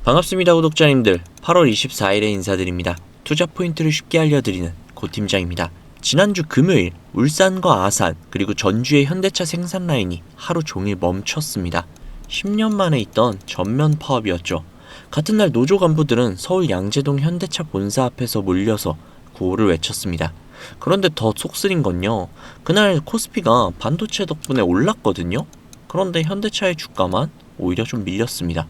반갑습니다, 구독자님들. 8월 24일에 인사드립니다. 투자 포인트를 쉽게 알려드리는 고 팀장입니다. 지난주 금요일 울산과 아산 그리고 전주의 현대차 생산 라인이 하루 종일 멈췄습니다. 10년 만에 있던 전면 파업이었죠. 같은 날 노조 간부들은 서울 양재동 현대차 본사 앞에서 몰려서 구호를 외쳤습니다. 그런데 더 속쓰린 건요, 그날 코스피가 반도체 덕분에 올랐거든요. 그런데 현대차의 주가만 오히려 좀 밀렸습니다.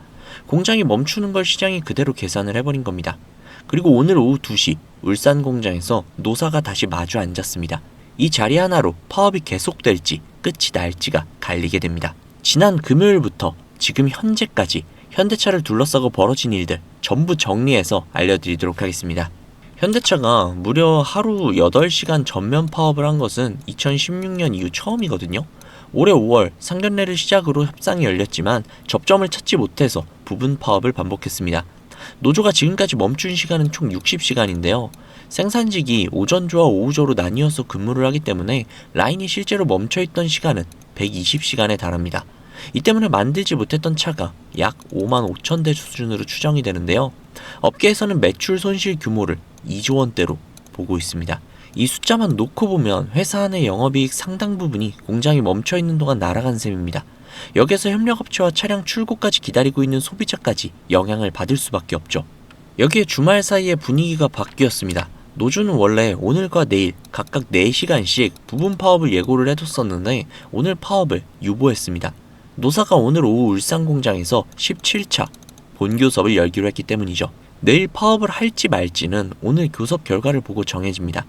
공장이 멈추는 걸 시장이 그대로 계산을 해버린 겁니다. 그리고 오늘 오후 2시 울산 공장에서 노사가 다시 마주 앉았습니다. 이 자리 하나로 파업이 계속될지 끝이 날지가 갈리게 됩니다. 지난 금요일부터 지금 현재까지 현대차를 둘러싸고 벌어진 일들 전부 정리해서 알려드리도록 하겠습니다. 현대차가 무려 하루 8시간 전면 파업을 한 것은 2016년 이후 처음이거든요. 올해 5월 상견례를 시작으로 협상이 열렸지만 접점을 찾지 못해서 부분 파업을 반복했습니다. 노조가 지금까지 멈춘 시간은 총 60시간인데요. 생산직이 오전조와 오후조로 나뉘어서 근무를 하기 때문에 라인이 실제로 멈춰있던 시간은 120시간에 달합니다. 이 때문에 만들지 못했던 차가 약 5만 5천 대 수준으로 추정이 되는데요. 업계에서는 매출 손실 규모를 2조 원대로 보고 있습니다. 이 숫자만 놓고 보면 회사 안의 영업이익 상당 부분이 공장이 멈춰있는 동안 날아간 셈입니다. 여기에서 협력업체와 차량 출고까지 기다리고 있는 소비자까지 영향을 받을 수밖에 없죠. 여기에 주말 사이에 분위기가 바뀌었습니다. 노조는 원래 오늘과 내일 각각 4시간씩 부분 파업을 예고를 해뒀었는데 오늘 파업을 유보했습니다. 노사가 오늘 오후 울산 공장에서 17차 본교섭을 열기로 했기 때문이죠. 내일 파업을 할지 말지는 오늘 교섭 결과를 보고 정해집니다.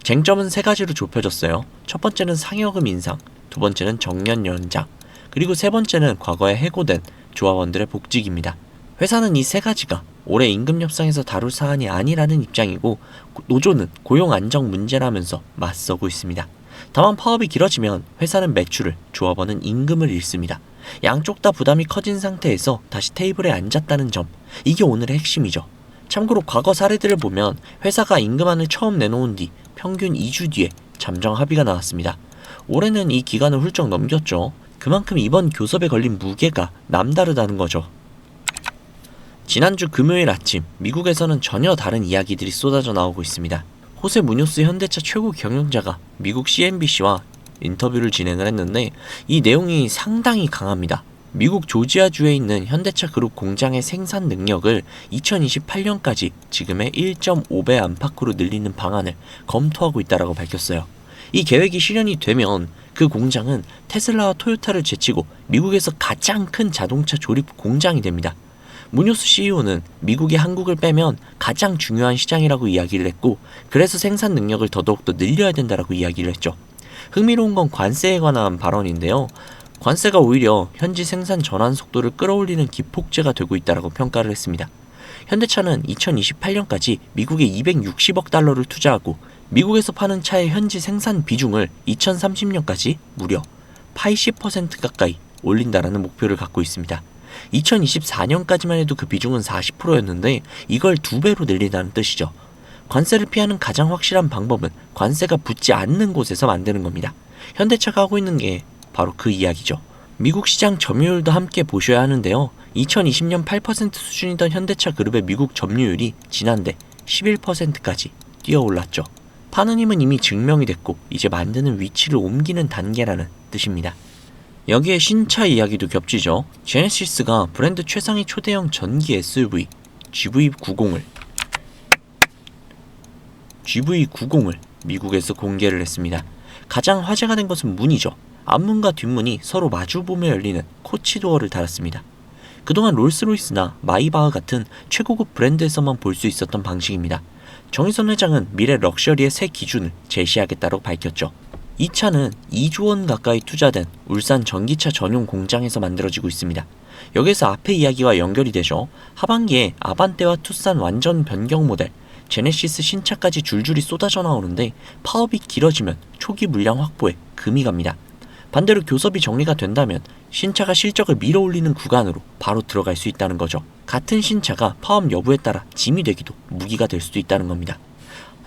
쟁점은 3가지로 좁혀졌어요. 첫 번째는 상여금 인상, 두 번째는 정년 연장, 그리고 세 번째는 과거에 해고된 조합원들의 복직입니다. 회사는 이 3가지가 올해 임금 협상에서 다룰 사안이 아니라는 입장이고 노조는 고용 안정 문제라면서 맞서고 있습니다. 다만 파업이 길어지면 회사는 매출을, 조합원은 임금을 잃습니다. 양쪽 다 부담이 커진 상태에서 다시 테이블에 앉았다는 점, 이게 오늘의 핵심이죠. 참고로 과거 사례들을 보면 회사가 임금안을 처음 내놓은 뒤 평균 2주 뒤에 잠정 합의가 나왔습니다. 올해는 이 기간을 훌쩍 넘겼죠. 그만큼 이번 교섭에 걸린 무게가 남다르다는 거죠. 지난주 금요일 아침 미국에서는 전혀 다른 이야기들이 쏟아져 나오고 있습니다. 호세 무뇨스 현대차 최고 경영자가 미국 CNBC와 인터뷰를 진행을 했는데 이 내용이 상당히 강합니다. 미국 조지아주에 있는 현대차 그룹 공장의 생산 능력을 2028년까지 지금의 1.5배 안팎으로 늘리는 방안을 검토하고 있다고 밝혔어요. 이 계획이 실현이 되면 그 공장은 테슬라와 토요타를 제치고 미국에서 가장 큰 자동차 조립 공장이 됩니다. 무뇨스 CEO는 미국이 한국을 빼면 가장 중요한 시장이라고 이야기를 했고, 그래서 생산 능력을 더더욱더 늘려야 된다고 이야기를 했죠. 흥미로운 건 관세에 관한 발언인데요. 관세가 오히려 현지 생산 전환 속도를 끌어올리는 기폭제가 되고 있다고 평가를 했습니다. 현대차는 2028년까지 미국에 260억 달러를 투자하고 미국에서 파는 차의 현지 생산 비중을 2030년까지 무려 80% 가까이 올린다라는 목표를 갖고 있습니다. 2024년까지만 해도 그 비중은 40%였는데 이걸 2배로 늘린다는 뜻이죠. 관세를 피하는 가장 확실한 방법은 관세가 붙지 않는 곳에서 만드는 겁니다. 현대차가 하고 있는 게 바로 그 이야기죠. 미국 시장 점유율도 함께 보셔야 하는데요. 2020년 8% 수준이던 현대차 그룹의 미국 점유율이 지난해 11%까지 뛰어올랐죠. 파는 힘은 이미 증명이 됐고 이제 만드는 위치를 옮기는 단계라는 뜻입니다. 여기에 신차 이야기도 겹치죠. 제네시스가 브랜드 최상위 초대형 전기 SUV GV90을 미국에서 공개를 했습니다. 가장 화제가 된 것은 문이죠. 앞문과 뒷문이 서로 마주보며 열리는 코치도어를 달았습니다. 그동안 롤스로이스나 마이바흐 같은 최고급 브랜드에서만 볼 수 있었던 방식입니다. 정의선 회장은 미래 럭셔리의 새 기준을 제시하겠다고 밝혔죠. 이 차는 2조 원 가까이 투자된 울산 전기차 전용 공장에서 만들어지고 있습니다. 여기서 앞에 이야기와 연결이 되죠. 하반기에 아반떼와 투싼 완전 변경 모델, 제네시스 신차까지 줄줄이 쏟아져 나오는데 파업이 길어지면 초기 물량 확보에 금이 갑니다. 반대로 교섭이 정리가 된다면 신차가 실적을 밀어올리는 구간으로 바로 들어갈 수 있다는 거죠. 같은 신차가 파업 여부에 따라 짐이 되기도 무기가 될 수도 있다는 겁니다.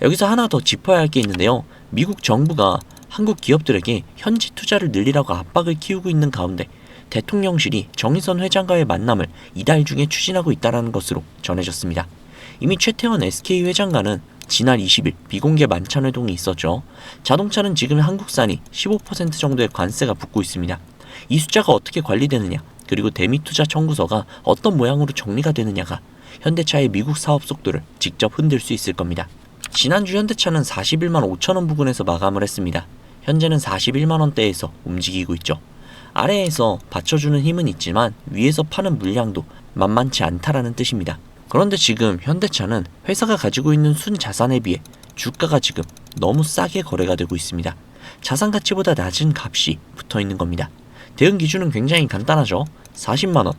여기서 하나 더 짚어야 할 게 있는데요. 미국 정부가 한국 기업들에게 현지 투자를 늘리라고 압박을 키우고 있는 가운데 대통령실이 정의선 회장과의 만남을 이달 중에 추진하고 있다는 것으로 전해졌습니다. 이미 최태원 SK 회장과는 지난 20일 비공개 만찬회동이 있었죠. 자동차는 지금 한국산이 15% 정도의 관세가 붙고 있습니다. 이 숫자가 어떻게 관리되느냐, 그리고 대미투자 청구서가 어떤 모양으로 정리가 되느냐가 현대차의 미국 사업 속도를 직접 흔들 수 있을 겁니다. 지난주 현대차는 41만 5천원 부근에서 마감을 했습니다. 현재는 41만 원대에서 움직이고 있죠. 아래에서 받쳐주는 힘은 있지만 위에서 파는 물량도 만만치 않다라는 뜻입니다. 그런데 지금 현대차는 회사가 가지고 있는 순자산에 비해 주가가 지금 너무 싸게 거래가 되고 있습니다. 자산 가치보다 낮은 값이 붙어 있는 겁니다. 대응 기준은 굉장히 간단하죠. 40만 원.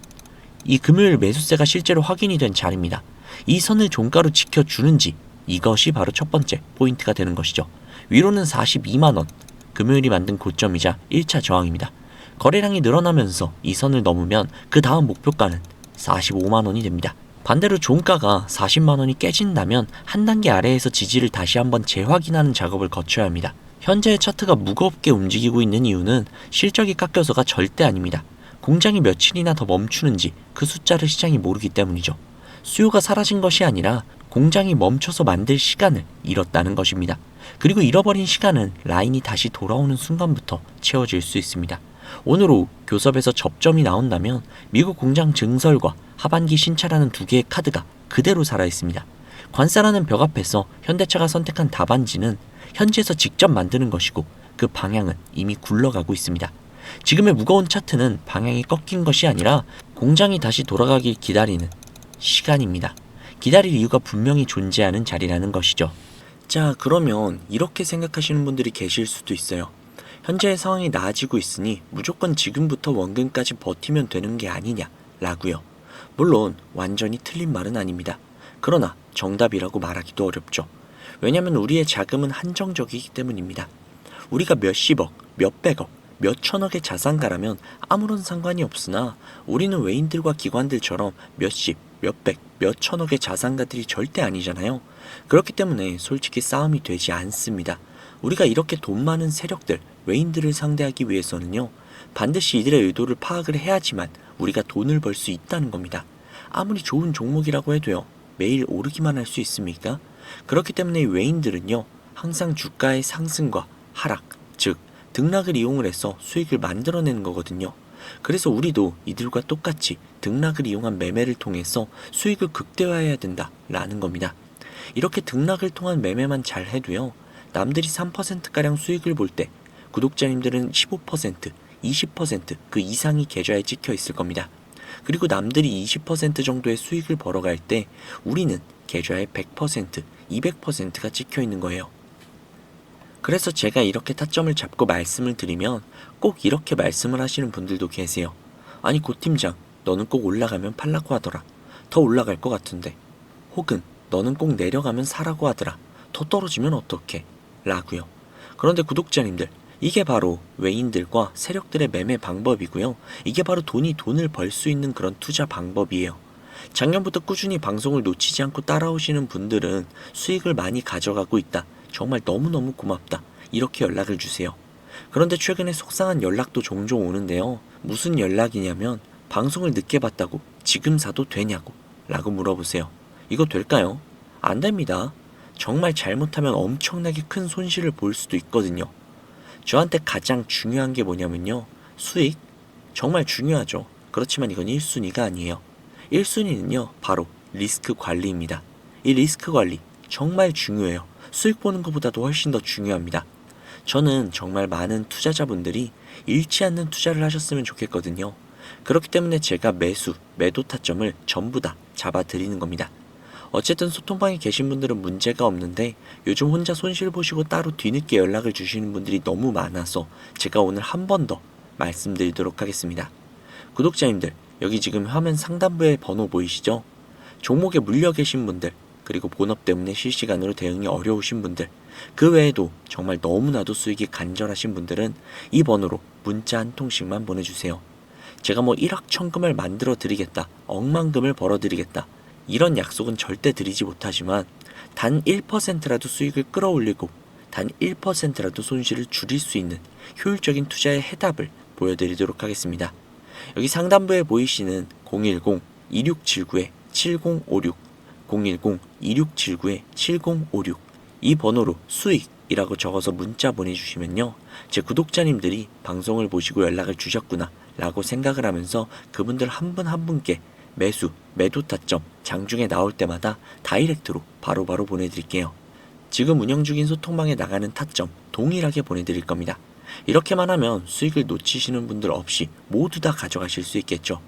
이 금요일 매수세가 실제로 확인이 된 자리입니다. 이 선을 종가로 지켜주는지, 이것이 바로 첫 번째 포인트가 되는 것이죠. 위로는 42만 원. 금요일이 만든 고점이자 1차 저항입니다. 거래량이 늘어나면서 이 선을 넘으면 그 다음 목표가는 45만 원이 됩니다. 반대로 종가가 40만 원이 깨진다면 한 단계 아래에서 지지를 다시 한번 재확인하는 작업을 거쳐야 합니다. 현재의 차트가 무겁게 움직이고 있는 이유는 실적이 깎여서가 절대 아닙니다. 공장이 며칠이나 더 멈추는지 그 숫자를 시장이 모르기 때문이죠. 수요가 사라진 것이 아니라 공장이 멈춰서 만들 시간을 잃었다는 것입니다. 그리고 잃어버린 시간은 라인이 다시 돌아오는 순간부터 채워질 수 있습니다. 오늘 오후 교섭에서 접점이 나온다면 미국 공장 증설과 하반기 신차라는 두 개의 카드가 그대로 살아있습니다. 관세라는 벽 앞에서 현대차가 선택한 답안지는 현지에서 직접 만드는 것이고 그 방향은 이미 굴러가고 있습니다. 지금의 무거운 차트는 방향이 꺾인 것이 아니라 공장이 다시 돌아가길 기다리는 시간입니다. 기다릴 이유가 분명히 존재하는 자리라는 것이죠. 자, 그러면 이렇게 생각하시는 분들이 계실 수도 있어요. 현재의 상황이 나아지고 있으니 무조건 지금부터 원금까지 버티면 되는 게 아니냐 라고요. 물론 완전히 틀린 말은 아닙니다. 그러나 정답이라고 말하기도 어렵죠. 왜냐하면 우리의 자금은 한정적이기 때문입니다. 우리가 몇십억, 몇백억, 몇천억의 자산가라면 아무런 상관이 없으나 우리는 외인들과 기관들처럼 몇십, 몇백, 몇천억의 자산가들이 절대 아니잖아요. 그렇기 때문에 솔직히 싸움이 되지 않습니다. 우리가 이렇게 돈 많은 세력들, 외인들을 상대하기 위해서는요, 반드시 이들의 의도를 파악을 해야지만 우리가 돈을 벌 수 있다는 겁니다. 아무리 좋은 종목이라고 해도요, 매일 오르기만 할 수 있습니까? 그렇기 때문에 이 외인들은요, 항상 주가의 상승과 하락, 즉 등락을 이용을 해서 수익을 만들어내는 거거든요. 그래서 우리도 이들과 똑같이 등락을 이용한 매매를 통해서 수익을 극대화해야 된다라는 겁니다. 이렇게 등락을 통한 매매만 잘 해도요, 남들이 3%가량 수익을 볼 때 구독자님들은 15%, 20% 그 이상이 계좌에 찍혀 있을 겁니다. 그리고 남들이 20% 정도의 수익을 벌어갈 때 우리는 계좌에 100%, 200%가 찍혀 있는 거예요. 그래서 제가 이렇게 타점을 잡고 말씀을 드리면 꼭 이렇게 말씀을 하시는 분들도 계세요. 아니 고 팀장, 너는 꼭 올라가면 팔라고 하더라. 더 올라갈 것 같은데. 혹은 너는 꼭 내려가면 사라고 하더라. 더 떨어지면 어떡해? 라고요. 그런데 구독자님들, 이게 바로 외인들과 세력들의 매매 방법이고요. 이게 바로 돈을 벌 수 있는 그런 투자 방법이에요. 작년부터 꾸준히 방송을 놓치지 않고 따라오시는 분들은 수익을 많이 가져가고 있다. 정말 너무너무 고맙다. 이렇게 연락을 주세요. 그런데 최근에 속상한 연락도 종종 오는데요. 무슨 연락이냐면 방송을 늦게 봤다고 지금 사도 되냐고 라고 물어보세요. 이거 될까요? 안 됩니다. 정말 잘못하면 엄청나게 큰 손실을 볼 수도 있거든요. 저한테 가장 중요한 게 뭐냐면요. 수익? 정말 중요하죠. 그렇지만 이건 1순위가 아니에요. 1순위는요. 바로 리스크 관리입니다. 이 리스크 관리 정말 중요해요. 수익 보는 것보다도 훨씬 더 중요합니다. 저는 정말 많은 투자자분들이 잃지 않는 투자를 하셨으면 좋겠거든요. 그렇기 때문에 제가 매도 타점을 전부 다 잡아드리는 겁니다. 어쨌든 소통방에 계신 분들은 문제가 없는데 요즘 혼자 손실 보시고 따로 뒤늦게 연락을 주시는 분들이 너무 많아서 제가 오늘 한 번 더 말씀드리도록 하겠습니다. 구독자님들, 여기 지금 화면 상단부에 번호 보이시죠? 종목에 물려 계신 분들, 그리고 본업 때문에 실시간으로 대응이 어려우신 분들, 그 외에도 정말 너무나도 수익이 간절하신 분들은 이 번호로 문자 한 통씩만 보내주세요. 제가 뭐 1억 천금을 만들어 드리겠다, 억만금을 벌어 드리겠다, 이런 약속은 절대 드리지 못하지만 단 1%라도 수익을 끌어올리고 단 1%라도 손실을 줄일 수 있는 효율적인 투자의 해답을 보여드리도록 하겠습니다. 여기 상단부에 보이시는 010-2679-7056, 010-2679-7056 이 번호로 수익이라고 적어서 문자 보내주시면요. 제 구독자님들이 방송을 보시고 연락을 주셨구나 라고 생각을 하면서 그분들 한 분 한 분께 매도 타점 장중에 나올 때마다 다이렉트로 바로바로 보내드릴게요. 지금 운영 중인 소통방에 나가는 타점 동일하게 보내드릴 겁니다. 이렇게만 하면 수익을 놓치시는 분들 없이 모두 다 가져가실 수 있겠죠.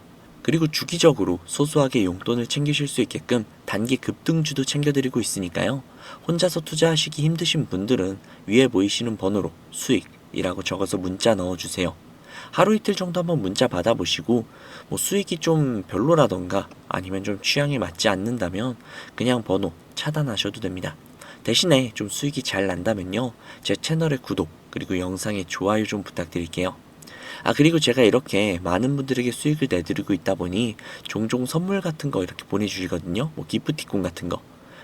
그리고 주기적으로 소소하게 용돈을 챙기실 수 있게끔 단기 급등주도 챙겨드리고 있으니까요. 혼자서 투자하시기 힘드신 분들은 위에 보이시는 번호로 수익이라고 적어서 문자 넣어주세요. 하루 이틀 정도 한번 문자 받아보시고 수익이 좀 별로라던가 아니면 좀 취향에 맞지 않는다면 그냥 번호 차단하셔도 됩니다. 대신에 좀 수익이 잘 난다면요. 제 채널의 구독 그리고 영상의 좋아요 좀 부탁드릴게요. 그리고 제가 이렇게 많은 분들에게 수익을 내드리고 있다 보니 종종 선물 같은 거 이렇게 보내주시거든요. 기프티콘 같은 거.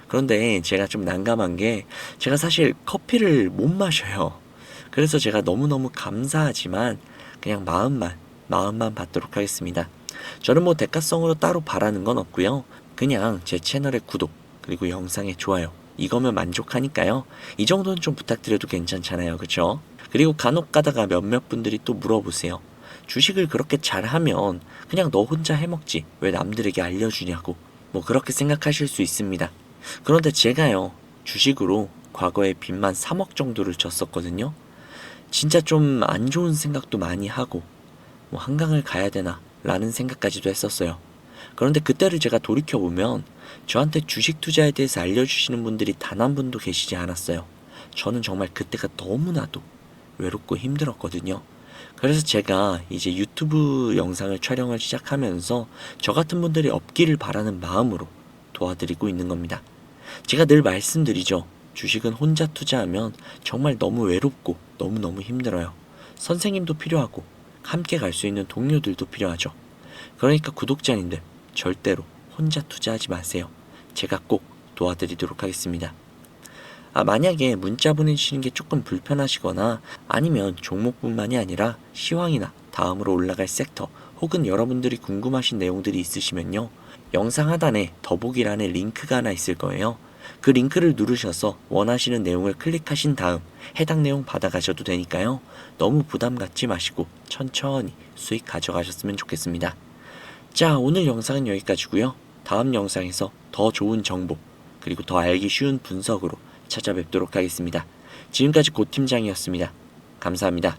그런데 제가 좀 난감한 게 제가 사실 커피를 못 마셔요. 그래서 제가 너무너무 감사하지만 그냥 마음만 받도록 하겠습니다. 저는 대가성으로 따로 바라는 건 없고요. 그냥 제 채널의 구독 그리고 영상의 좋아요 이거면 만족하니까요. 이 정도는 좀 부탁드려도 괜찮잖아요. 그쵸? 그리고 간혹 가다가 몇몇 분들이 또 물어보세요. 주식을 그렇게 잘하면 그냥 너 혼자 해먹지 왜 남들에게 알려주냐고 그렇게 생각하실 수 있습니다. 그런데 제가요 주식으로 과거에 빚만 3억 정도를 졌었거든요. 진짜 좀 안 좋은 생각도 많이 하고 한강을 가야 되나 라는 생각까지도 했었어요. 그런데 그때를 제가 돌이켜보면 저한테 주식 투자에 대해서 알려주시는 분들이 단 한 분도 계시지 않았어요. 저는 정말 그때가 너무나도 외롭고 힘들었거든요. 그래서 제가 이제 유튜브 영상을 촬영을 시작하면서 저 같은 분들이 없기를 바라는 마음으로 도와드리고 있는 겁니다. 제가 늘 말씀드리죠. 주식은 혼자 투자하면 정말 너무 외롭고 너무너무 힘들어요. 선생님도 필요하고 함께 갈 수 있는 동료들도 필요하죠. 그러니까 구독자님들 절대로 혼자 투자하지 마세요. 제가 꼭 도와드리도록 하겠습니다. 만약에 문자 보내주시는 게 조금 불편하시거나 아니면 종목뿐만이 아니라 시황이나 다음으로 올라갈 섹터 혹은 여러분들이 궁금하신 내용들이 있으시면요. 영상 하단에 더보기란에 링크가 하나 있을 거예요. 그 링크를 누르셔서 원하시는 내용을 클릭하신 다음 해당 내용 받아가셔도 되니까요. 너무 부담 갖지 마시고 천천히 수익 가져가셨으면 좋겠습니다. 자, 오늘 영상은 여기까지고요. 다음 영상에서 더 좋은 정보 그리고 더 알기 쉬운 분석으로 찾아뵙도록 하겠습니다. 지금까지 고팀장이었습니다. 감사합니다.